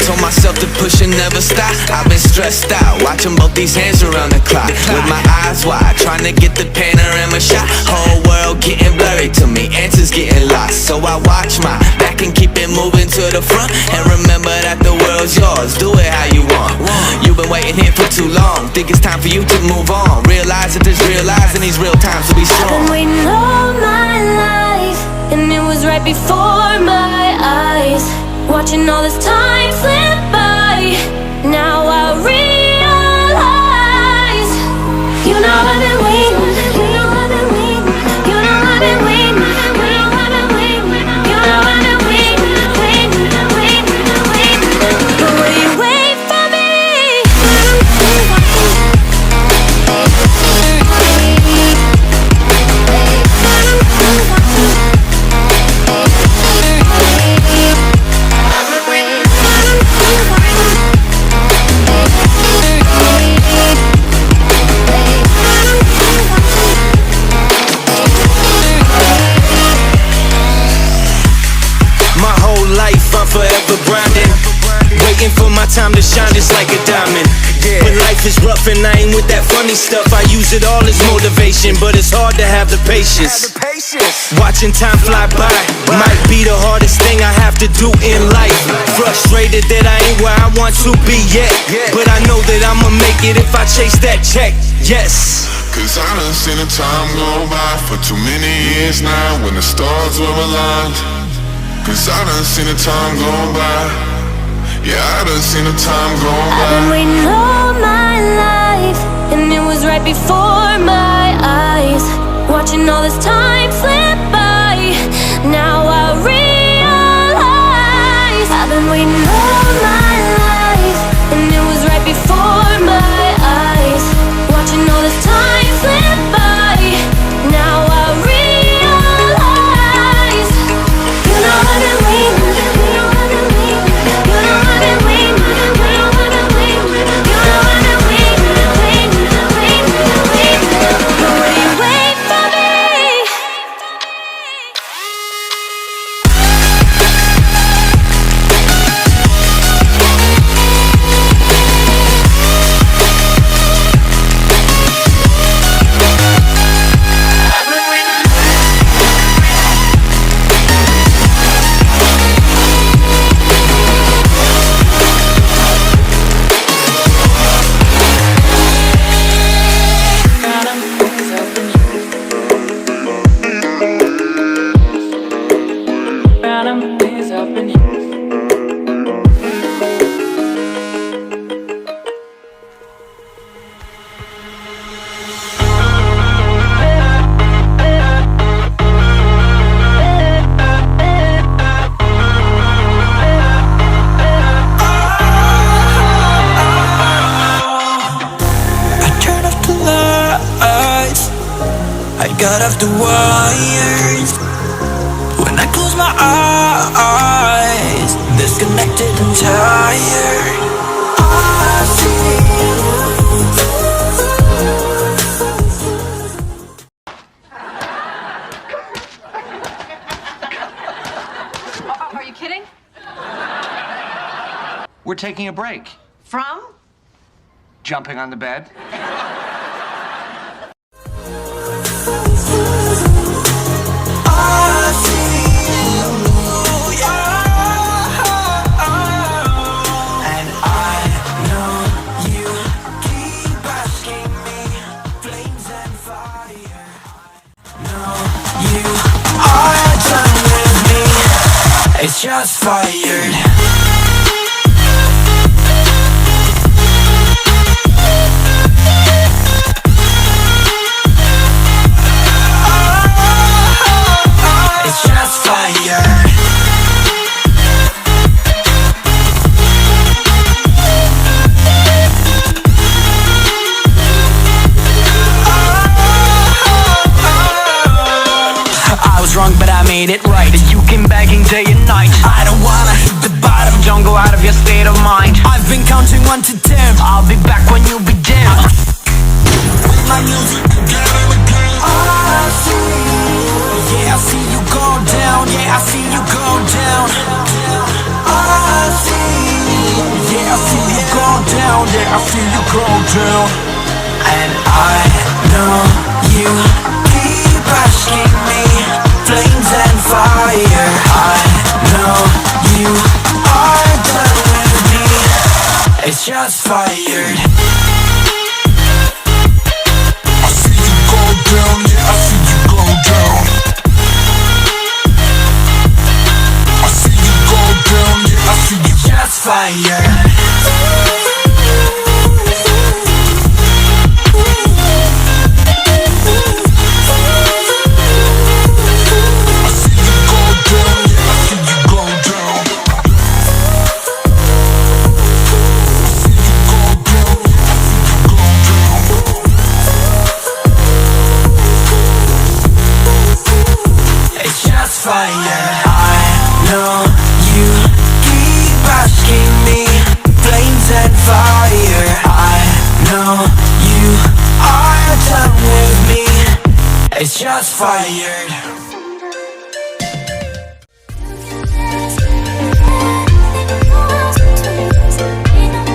Told myself to push and never stop. I've been stressed out, watching both these hands around the clock. With my eyes wide, trying to get the panorama shot. Whole world getting blurry to me, answers getting lost. So I watch my back and keep it moving to the front. And remember that the world's yours, do it how you want. You've been waiting here for too long, think it's time for you to move on. Realize that there's real lies in these real times to be strong. I've been waiting all my life, and it was right before my eyes. Watching all this time slip by, now I realize. You know I've been waiting, you know I've been waiting, you know I've been waiting, you know I've been waiting, you know I've been waiting, waiting, waiting, waiting. But will you wait for me? I'm forever grinding, waiting for my time to shine just like a diamond. When life is rough and I ain't with that funny stuff, I use it all as motivation, but it's hard to have the patience. Watching time fly by might be the hardest thing I have to do in life. Frustrated that I ain't where I want to be yet, but I know that I'ma make it if I chase that check. Yes. Cause I done seen the time go by for too many years now when the stars were aligned. Cause I done seen the time go by. Yeah, I done seen the time go by. I've been waiting all my life, and it was right before my eyes. Watching all this time slip by, now I realize. I've been waiting all my life, and it was right before my eyes. Watching all this time slip by, now I realize. You know I've been waiting, you know I've been waiting, you know I've been waiting, you know I've been waiting, you know I've been waiting, waiting, waiting, waiting. But will you wait for me? Got off the wires when I close my eyes, disconnected and tired. I see Are you kidding? We're taking a break. From? Jumping on the bed. It's just fired. It's just fired. I was wrong, but I made it right. You came begging day and night. I don't wanna hit the bottom. Don't go out of your state of mind. I've been counting 1 to 10. I'll be back when you be dim. With my music again and again. I see, yeah, I see you go down. Yeah, I see you go down. I see. down, yeah, I see you go down. And I know you keep asking me, flames and fire. I know you are done with me, it's just fired. I see you go down, yeah, I see you go down. I see you go down, yeah, I see you just fired. It's just fired.